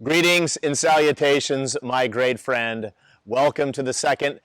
Greetings and salutations, my great friend. Welcome to the second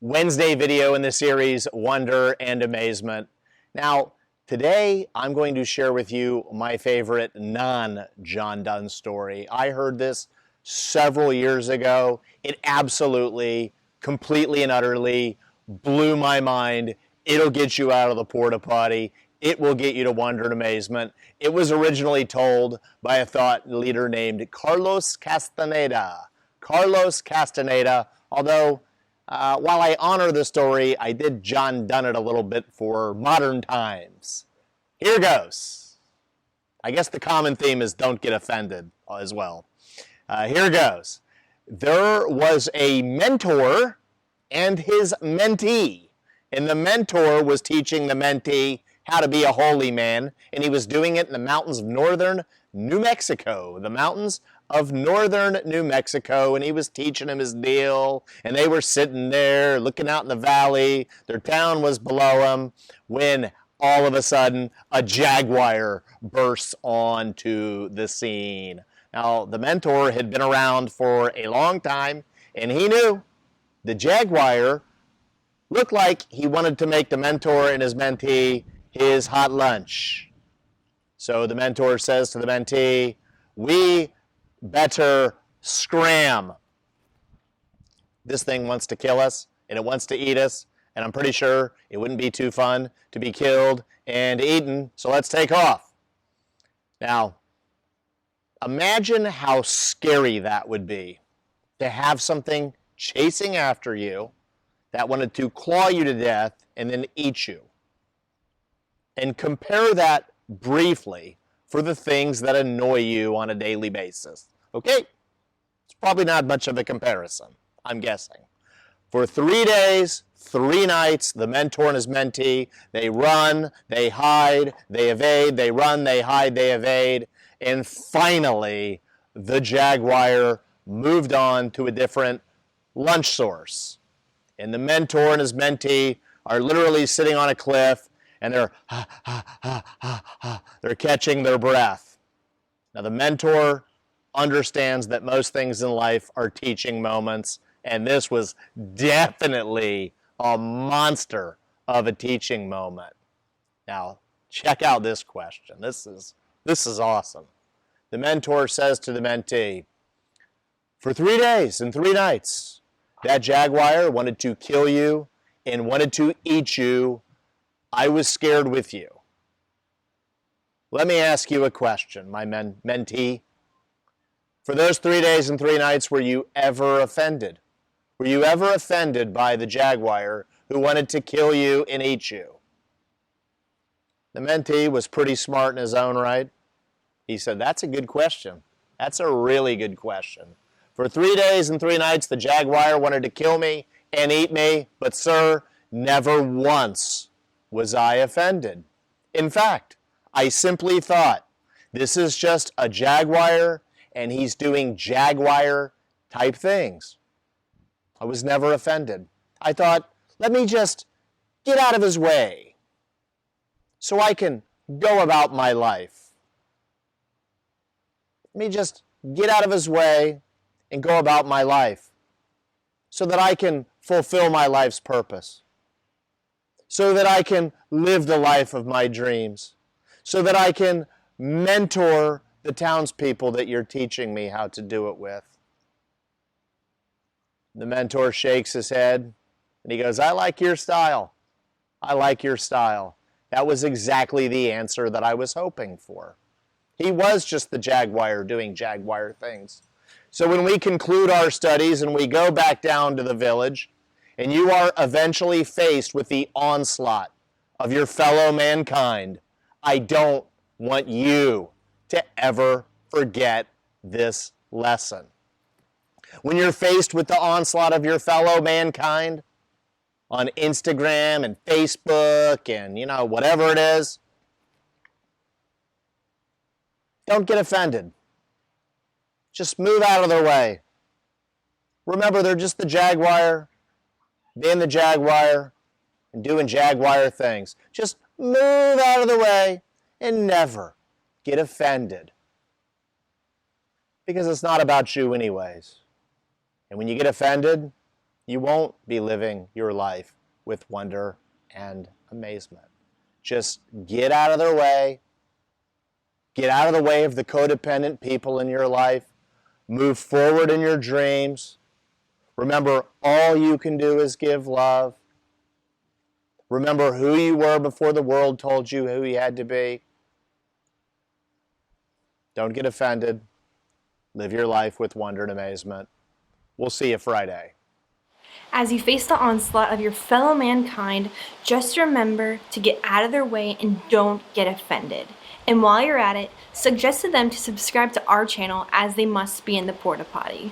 Wednesday video in the series, Wonder and Amazement. Now, today I'm going to share with you my favorite non-John Dunn story. I heard this several years ago. It absolutely, completely and utterly blew my mind. It'll get you out of the porta potty. It will get you to wonder and amazement. It was originally told by a thought leader named Carlos Castaneda. Carlos Castaneda, although while I honor the story, I did John Dunn it a little bit for modern times. Here goes. I guess the common theme is don't get offended as well. Here goes. There was a mentor and his mentee, and the mentor was teaching the mentee how to be a holy man, and he was doing it in the mountains of northern New Mexico, the mountains of northern New Mexico, and he was teaching him his deal, and they were sitting there looking out in the valley. Their town was below them when all of a sudden a jaguar bursts onto the scene. Now, the mentor had been around for a long time, and he knew the jaguar looked like he wanted to make the mentor and his mentee his hot lunch. So the mentor says to the mentee, "We better scram. This thing wants to kill us, and it wants to eat us, and I'm pretty sure it wouldn't be too fun to be killed and eaten, so let's take off." Now, imagine how scary that would be, to have something chasing after you that wanted to claw you to death and then eat you. And compare that briefly for the things that annoy you on a daily basis. Okay? It's probably not much of a comparison, I'm guessing. For 3 days, 3 nights, the mentor and his mentee, they run, they hide, they evade, they run, they hide, they evade, and finally, the jaguar moved on to a different lunch source. And the mentor and his mentee are literally sitting on a cliff, and they're catching their breath. Now, the mentor understands that most things in life are teaching moments, and this was definitely a monster of a teaching moment. Now, check out this question. This is awesome. The mentor says to the mentee, "For 3 days and 3 nights, that jaguar wanted to kill you and wanted to eat you. I was scared with you. Let me ask you a question, my mentee. For those 3 days and 3 nights, were you ever offended? Were you ever offended by the jaguar who wanted to kill you and eat you?" The mentee was pretty smart in his own right. He said, "That's a good question. That's a really good question. For 3 days and 3 nights, the jaguar wanted to kill me and eat me, but sir, never once was I offended. In fact, I simply thought, this is just a jaguar and he's doing jaguar type things. I was never offended. I thought, let me just get out of his way so I can go about my life. Let me just get out of his way and go about my life so that I can fulfill my life's purpose, so that I can live the life of my dreams, so that I can mentor the townspeople that you're teaching me how to do it with." The mentor shakes his head and he goes, "I like your style. I like your style." That was exactly the answer that I was hoping for. He was just the jaguar doing jaguar things. So when we conclude our studies and we go back down to the village, and you are eventually faced with the onslaught of your fellow mankind, I don't want you to ever forget this lesson. When you're faced with the onslaught of your fellow mankind on Instagram and Facebook and, whatever it is, don't get offended. Just move out of their way. Remember, they're just the jaguar, being the jaguar and doing jaguar things. Just move out of the way and never get offended. because it's not about you anyways. And when you get offended, you won't be living your life with wonder and amazement. Just get out of their way. Get out of the way of the codependent people in your life. Move forward in your dreams. Remember, all you can do is give love. Remember who you were before the world told you who you had to be. Don't get offended. Live your life with wonder and amazement. We'll see you Friday. As you face the onslaught of your fellow mankind, just remember to get out of their way and don't get offended. And while you're at it, suggest to them to subscribe to our channel, as they must be in the Porta Potty.